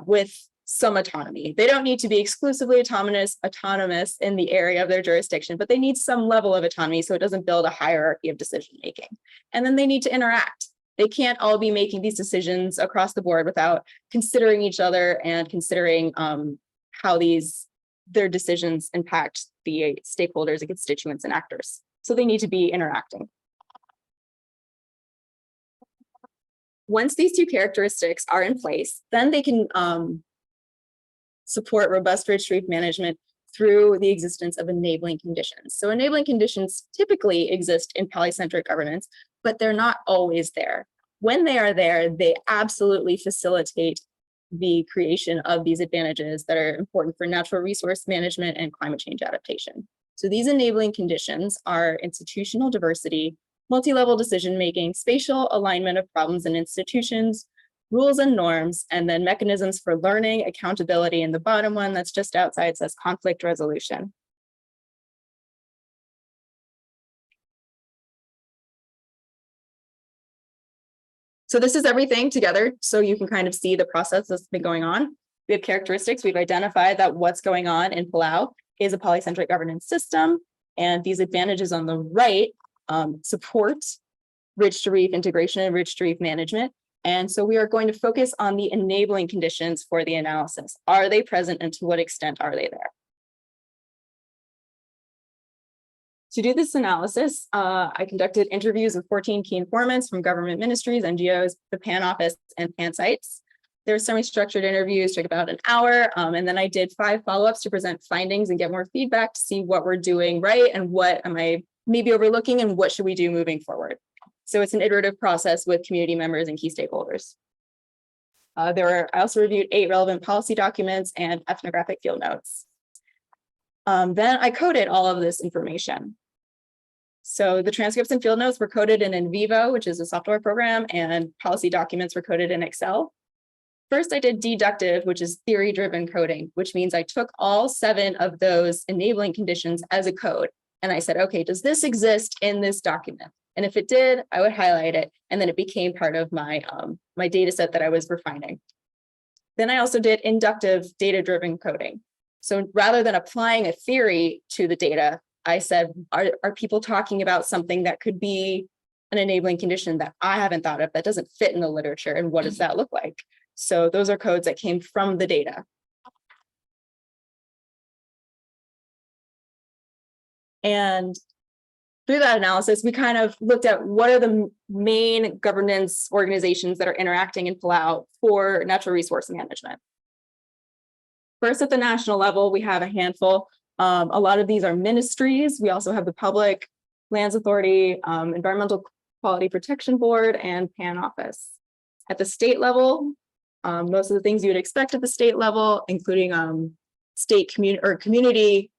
with some autonomy. They don't need to be exclusively autonomous in the area of their jurisdiction, but they need some level of autonomy so it doesn't build a hierarchy of decision-making. And then they need to interact. They can't all be making these decisions across the board without considering each other and considering how their decisions impact the stakeholders and constituents and actors. So they need to be interacting. Once these two characteristics are in place, then they can support robust rich reef management through the existence of enabling conditions. So enabling conditions typically exist in polycentric governance, but they're not always there. When they are there, they absolutely facilitate the creation of these advantages that are important for natural resource management and climate change adaptation. So these enabling conditions are institutional diversity, multi-level decision-making, spatial alignment of problems and institutions, rules and norms, and then mechanisms for learning, accountability, and the bottom one that's just outside says conflict resolution. So this is everything together, so you can kind of see the process that's been going on. We have characteristics. We've identified that what's going on in Palau is a polycentric governance system, and these advantages on the right support rich to reef integration and rich to reef management. And so we are going to focus on the enabling conditions for the analysis. Are they present, and to what extent are they there? To do this analysis, I conducted interviews with 14 key informants from government ministries, NGOs, the PAN office, and PAN sites. There were semi-structured interviews, took about an hour, and then I did 5 follow-ups to present findings and get more feedback to see what we're doing right and what am I maybe overlooking and what should we do moving forward. So it's an iterative process with community members and key stakeholders. I also reviewed 8 relevant policy documents and ethnographic field notes. Then I coded all of this information. So the transcripts and field notes were coded in NVivo, which is a software program, and policy documents were coded in Excel. First, I did deductive, which is theory-driven coding, which means I took all 7 of those enabling conditions as a code. And I said, okay, does this exist in this document? And if it did, I would highlight it. And then it became part of my, my data set that I was refining. Then I also did inductive data-driven coding. So rather than applying a theory to the data, I said, are people talking about something that could be an enabling condition that I haven't thought of, that doesn't fit in the literature? And what does that look like? So those are codes that came from the data. And through that analysis, we kind of looked at what are the main governance organizations that are interacting in Palau for natural resource management. First, at the national level, we have a handful. A lot of these are ministries. We also have the Public Lands Authority, Environmental Quality Protection Board, and PAN office. At the state level, most of the things you would expect at the state level, including state community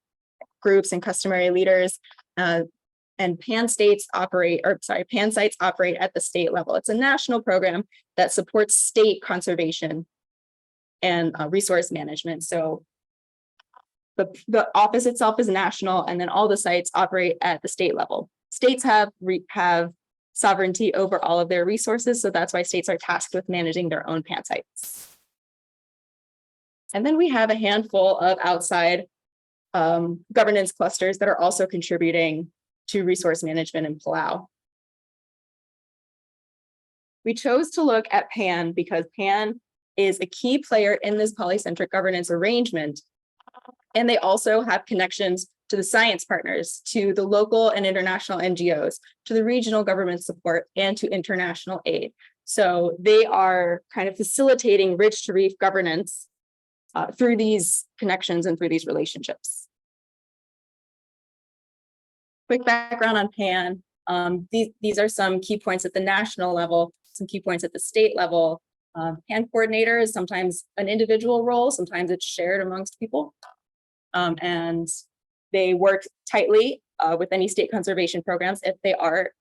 groups and customary leaders, and PAN sites operate at the state level. It's a national program that supports state conservation and resource management. So the office itself is national, and then all the sites operate at the state level. States have sovereignty over all of their resources, so that's why states are tasked with managing their own PAN sites. And then we have a handful of outside governance clusters that are also contributing to resource management in Palau. We chose to look at PAN because PAN is a key player in this polycentric governance arrangement, and they also have connections to the science partners, to the local and international NGOs, to the regional government support, and to international aid. So they are kind of facilitating Ridge to Reef governance through these connections and through these relationships. Quick background on PAN. These are some key points at the national level, some key points at the state level. PAN coordinator is sometimes an individual role, sometimes it's shared amongst people. And they work tightly with any state conservation programs if they are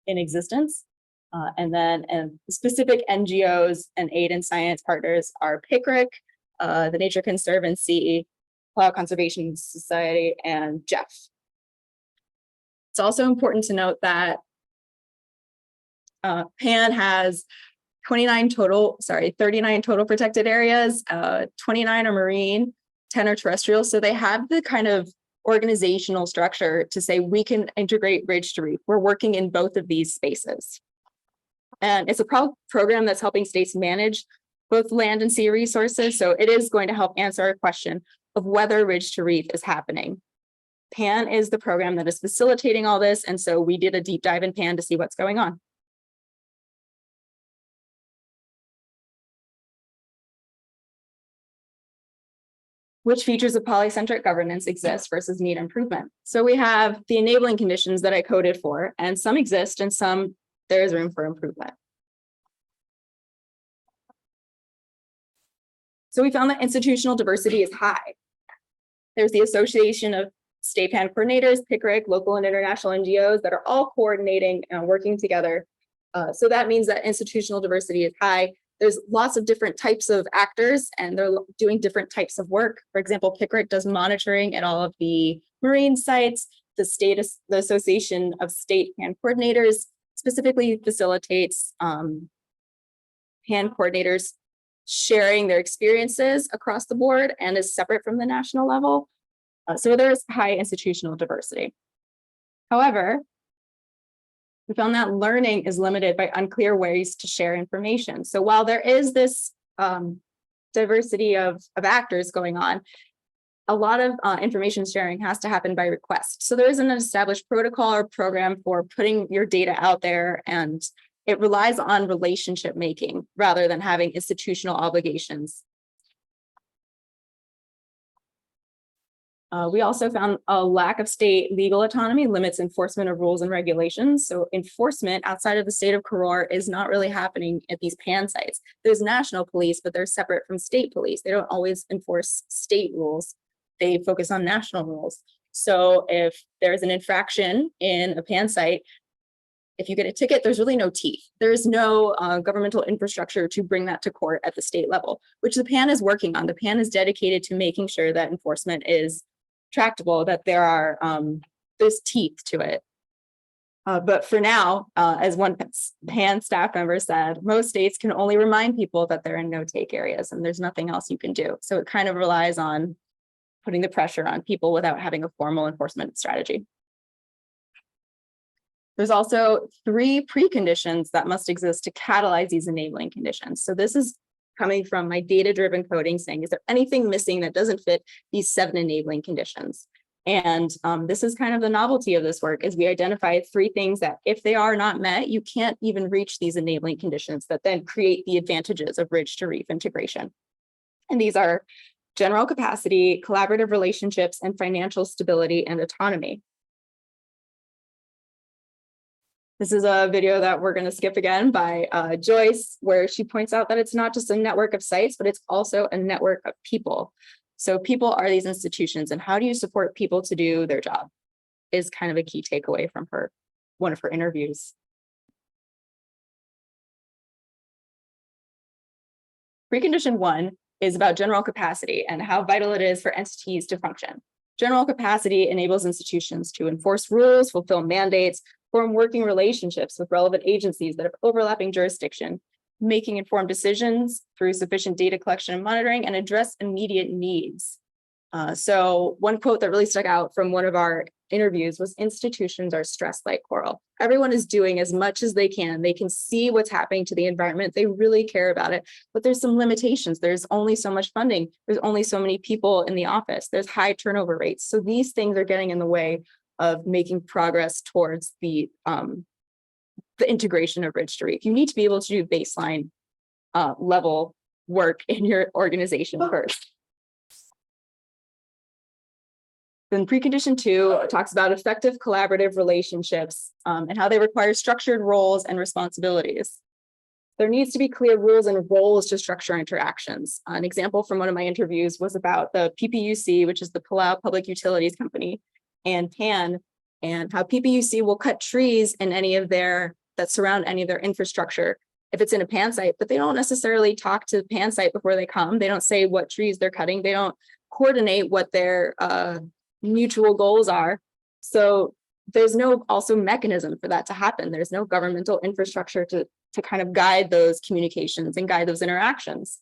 in existence. And specific NGOs and aid and science partners are PICRIC, the Nature Conservancy, Cloud Conservation Society, and Jeff. It's also important to note that PAN has 39 total protected areas, 29 are marine, 10 are terrestrial. So they have the kind of organizational structure to say we can integrate Ridge to Reef. We're working in both of these spaces. And it's a program that's helping states manage both land and sea resources. So it is going to help answer our question of whether Ridge to Reef is happening. PAN is the program that is facilitating all this. And so we did a deep dive in PAN to see what's going on. Which features of polycentric governance exist versus need improvement? So we have the enabling conditions that I coded for, and some exist and some there is room for improvement. So we found that institutional diversity is high. There's the Association of State PAN Coordinators, PICRIC, local and international NGOs that are all coordinating and working together. So that means that institutional diversity is high. There's lots of different types of actors and they're doing different types of work. For example, PICRIC does monitoring at all of the marine sites. The Association of State PAN Coordinators specifically facilitates PAN coordinators sharing their experiences across the board and is separate from the national level. So there's high institutional diversity. However, we found that learning is limited by unclear ways to share information. So while there is this diversity of actors going on, a lot of information sharing has to happen by request. So there isn't an established protocol or program for putting your data out there, and it relies on relationship making rather than having institutional obligations. We also found a lack of state legal autonomy limits enforcement of rules and regulations. So enforcement outside of the state of Karor is not really happening at these PAN sites. There's national police, but they're separate from state police. They don't always enforce state rules. They focus on national rules. So if there's an infraction in a PAN site, if you get a ticket, there's really no teeth. There's no governmental infrastructure to bring that to court at the state level, which the PAN is working on. The PAN is dedicated to making sure that enforcement is tractable, that there's teeth to it. But for now, as one PAN staff member said, most states can only remind people that they're in no-take areas and there's nothing else you can do. So it kind of relies on putting the pressure on people without having a formal enforcement strategy. There's also 3 preconditions that must exist to catalyze these enabling conditions. So this is coming from my data-driven coding saying, is there anything missing that doesn't fit these 7 enabling conditions? And this is kind of the novelty of this work, is we identify 3 things that if they are not met, you can't even reach these enabling conditions that then create the advantages of Ridge to Reef integration. And these are general capacity, collaborative relationships, and financial stability and autonomy. This is a video that we're going to skip again by Joyce, where she points out that it's not just a network of sites, but it's also a network of people. So people are these institutions, and how do you support people to do their job is kind of a key takeaway from one of her interviews. Precondition 1 is about general capacity and how vital it is for entities to function. General capacity enables institutions to enforce rules, fulfill mandates, form working relationships with relevant agencies that have overlapping jurisdiction, making informed decisions through sufficient data collection and monitoring, and address immediate needs. So one quote that really stuck out from one of our interviews was institutions are stressed like coral. Everyone is doing as much as they can. They can see what's happening to the environment. They really care about it, but there's some limitations. There's only so much funding. There's only so many people in the office. There's high turnover rates. So these things are getting in the way of making progress towards the integration of Ridge to Reef. You need to be able to do baseline level work in your organization first. Then precondition 2 talks about effective collaborative relationships and how they require structured roles and responsibilities. There needs to be clear rules and roles to structure interactions. An example from one of my interviews was about the PPUC, which is the Palau Public Utilities Company, and PAN, and how PPUC will cut trees in any of their that surround any of their infrastructure if it's in a PAN site, but they don't necessarily talk to the PAN site before they come. They don't say what trees they're cutting. They don't coordinate what their mutual goals are. So there's no also mechanism for that to happen. There's no governmental infrastructure to kind of guide those communications and guide those interactions.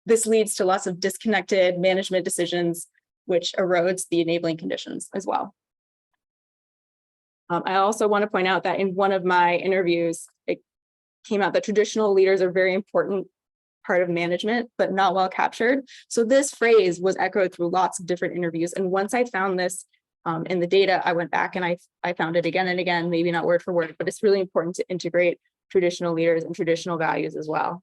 This leads to lots of disconnected management decisions, which erodes the enabling conditions as well. I also want to point out that in one of my interviews, it came out that traditional leaders are very important part of management, but not well captured. So this phrase was echoed through lots of different interviews. And once I found this in the data, I went back and I found it again and again, maybe not word for word, but it's really important to integrate traditional leaders and traditional values as well.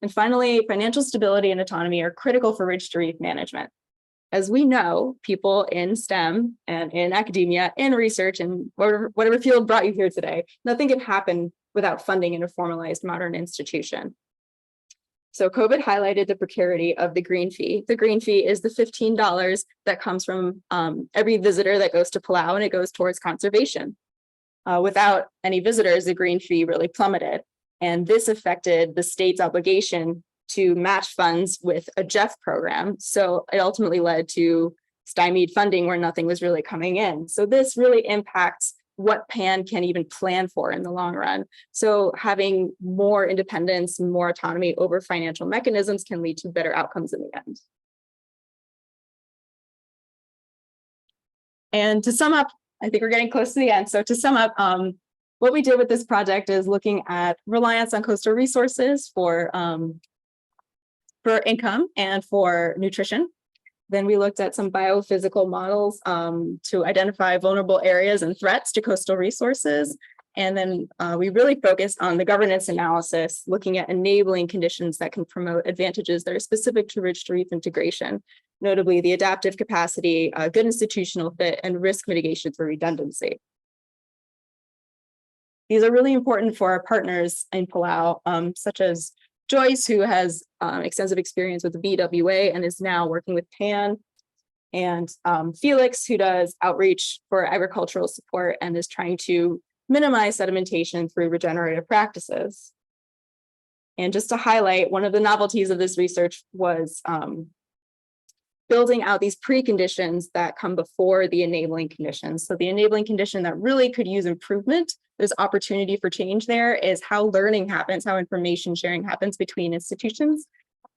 And finally, financial stability and autonomy are critical for Ridge to Reef management. As we know, people in STEM and in academia, in research, and whatever field brought you here today, nothing can happen without funding in a formalized modern institution. So COVID highlighted the precarity of the green fee. The green fee is the $15 that comes from every visitor that goes to Palau, and it goes towards conservation. Without any visitors, the green fee really plummeted. And this affected the state's obligation to match funds with a JEF program. So it ultimately led to stymied funding where nothing was really coming in. So this really impacts what PAN can even plan for in the long run. So having more independence and more autonomy over financial mechanisms can lead to better outcomes in the end. And to sum up, I think we're getting close to the end. So to sum up, what we did with this project is looking at reliance on coastal resources for income and for nutrition. Then we looked at some biophysical models to identify vulnerable areas and threats to coastal resources. And then we really focused on the governance analysis, looking at enabling conditions that can promote advantages that are specific to Ridge to Reef integration, notably the adaptive capacity, good institutional fit, and risk mitigation for redundancy. These are really important for our partners in Palau, such as Joyce, who has extensive experience with the BWA and is now working with PAN, and Felix, who does outreach for agricultural support and is trying to minimize sedimentation through regenerative practices. And just to highlight, one of the novelties of this research was building out these preconditions that come before the enabling conditions. So the enabling condition that really could use improvement, there's opportunity for change there, is how learning happens, how information sharing happens between institutions,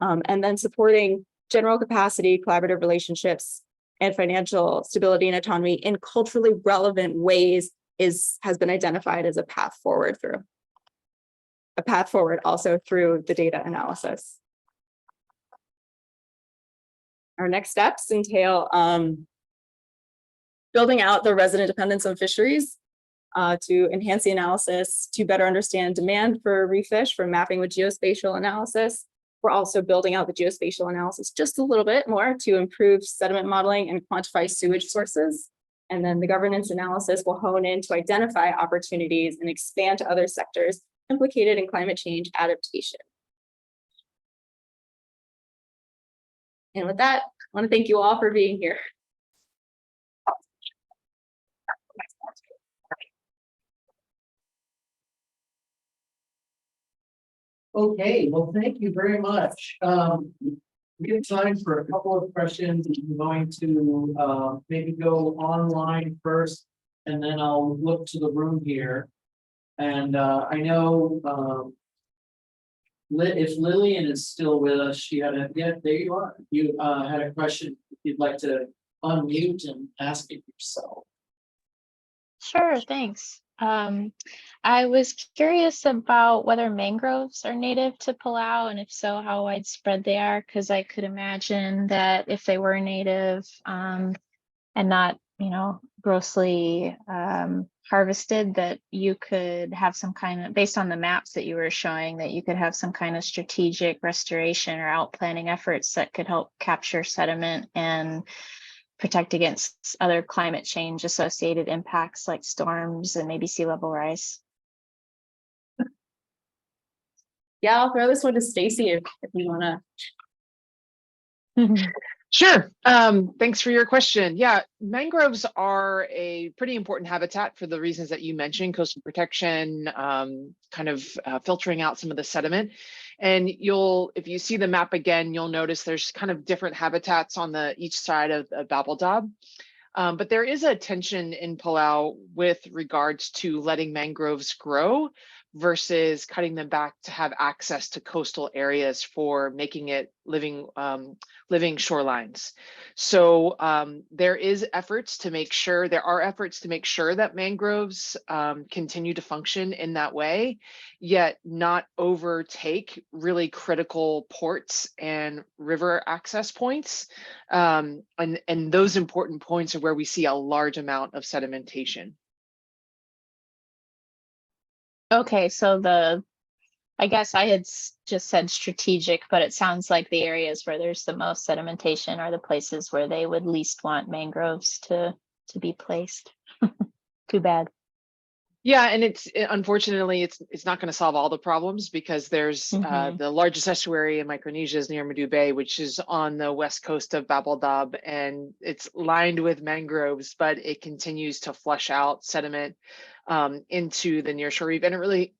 and then supporting general capacity, collaborative relationships, and financial stability and autonomy in culturally relevant ways has been identified as a path forward also through the data analysis. Our next steps entail building out the resident dependence on fisheries to enhance the analysis, to better understand demand for reef fish, for mapping with geospatial analysis. We're also building out the geospatial analysis just a little bit more to improve sediment modeling and quantify sewage sources. And then the governance analysis will hone in to identify opportunities and expand to other sectors implicated in climate change adaptation. And with that, I want to thank you all for being here. Okay, well, thank you very much. We have time for a couple of questions. I'm going to maybe go online first, and then I'll look to the room here. And I know If Lillian is still with us, she had yeah, there you are. You had a question. If you'd like to unmute and ask it yourself. Sure, thanks. I was curious about whether mangroves are native to Palau, and if so, how widespread they are, because I could imagine that if they were native, and not, grossly harvested, that you could have some kind of, based on the maps that you were showing, that you could have some kind of strategic restoration or outplanting efforts that could help capture sediment and protect against other climate change associated impacts like storms and maybe sea level rise. Yeah, I'll throw this one to Stacy if you want to. Sure. Thanks for your question. Yeah, mangroves are a pretty important habitat for the reasons that you mentioned: coastal protection, kind of filtering out some of the sediment. And if you see the map again, you'll notice there's kind of different habitats on each side of Bab el Dab. But there is a tension in Palau with regards to letting mangroves grow versus cutting them back to have access to coastal areas for making it living shorelines. So there are efforts to make sure that mangroves continue to function in that way, yet not overtake really critical ports and river access points. And those important points are where we see a large amount of sedimentation. Okay, so I guess I had just said strategic, but it sounds like the areas where there's the most sedimentation are the places where they would least want mangroves to be placed. Too bad. Yeah, and unfortunately it's not going to solve all the problems, because there's the largest estuary in Micronesia is near Madu Bay, which is on the west coast of Bab el Dab, and it's lined with mangroves, but it continues to flush out sediment into the nearshore reef, and it really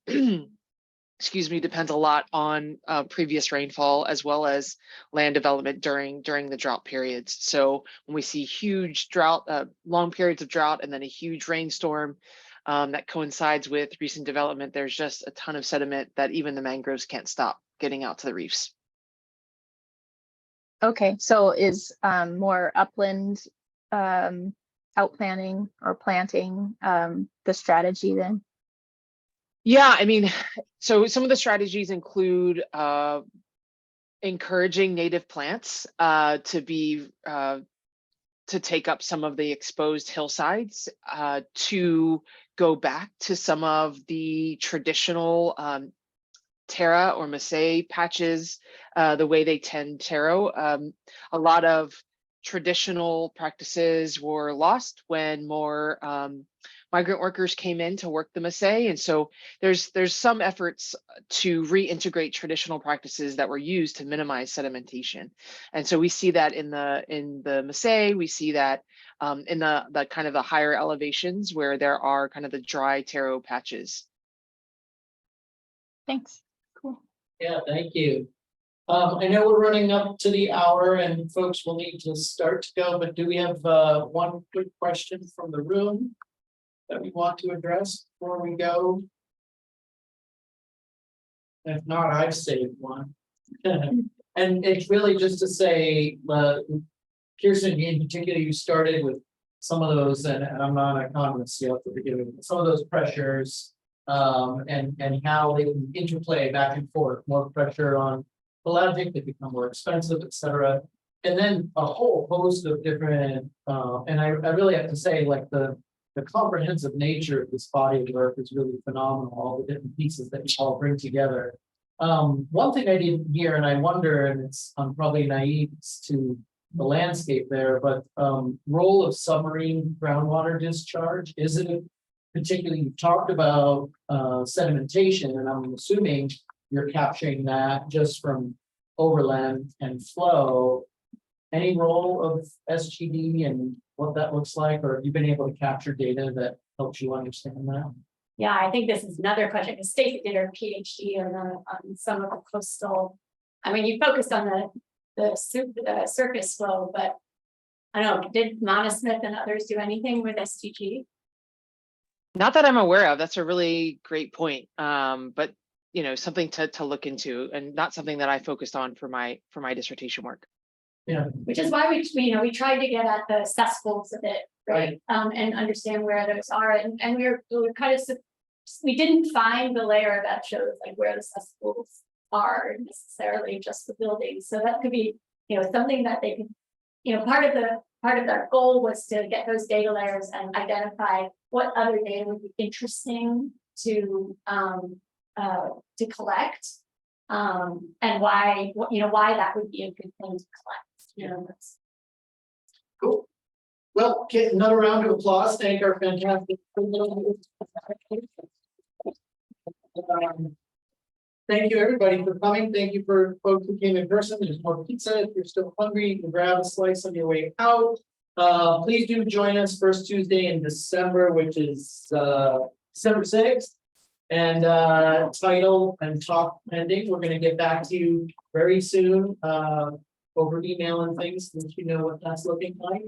excuse me, depends a lot on previous rainfall as well as land development during the drought periods. So when we see huge drought, long periods of drought, and then a huge rainstorm that coincides with recent development, there's just a ton of sediment that even the mangroves can't stop getting out to the reefs. Okay, so is more upland outplanting or planting the strategy then? Yeah, I mean, so some of the strategies include encouraging native plants to take up some of the exposed hillsides, to go back to some of the traditional Tara or Maasai patches, the way they tend taro. A lot of traditional practices were lost when more migrant workers came in to work the Maasai, and so there's some efforts to reintegrate traditional practices that were used to minimize sedimentation, and so we see that in the Maasai. We see that in the kind of the higher elevations where there are kind of the dry taro patches. Thanks. Cool. Yeah, thank you. I know we're running up to the hour and folks will need to start to go, but do we have one quick question from the room that we want to address before we go? If not, I've saved one. And it's really just to say, Kirsten, in particular, you started with some of those, and I'm not an economist, so you have to forgive me, some of those pressures, and how they can interplay back and forth, more pressure on pelagic, they become more expensive, etc. And then a whole host of different, and I really have to say, like the comprehensive nature of this body of work is really phenomenal, all the different pieces that you all bring together. One thing I didn't hear, and I wonder, and I'm probably naive to the landscape there, but role of submarine groundwater discharge, is it particularly, you talked about sedimentation, and I'm assuming you're capturing that just from overland and flow. Any role of SGD and what that looks like, or have you been able to capture data that helps you understand that? Yeah, I think this is another question, because Stacy did her PhD on some of the coastal. I mean, you focused on the surface flow, but I don't know, did Mana Smith and others do anything with SGD? Not that I'm aware of. That's a really great point. But you know, something to look into, and not something that I focused on for my dissertation work. Yeah. Which is why we tried to get at the cesspools of it, right? And understand where those are, and we were kind of, we didn't find the layer that shows like where the cesspools are necessarily, just the buildings. So that could be, you know, something that they can, you know, part of their goal was to get those data layers and identify what other data would be interesting to collect. And why, you know, why that would be a good thing to collect. You know, that's Cool. Well, get another round of applause. Thank our fantastic. Thank you, everybody, for coming. Thank you for folks who came in person. There's more pizza. If you're still hungry, you can grab a slice on your way out. Please do join us first Tuesday in December, which is December 6th. And title and talk pending. We're gonna get back to you very soon over email and things, so that you know what that's looking like.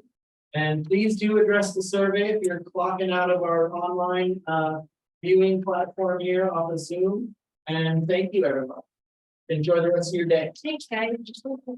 And please do address the survey if you're clocking out of our online viewing platform here off of Zoom. And thank you, everyone. Enjoy the rest of your day. thanks, guys.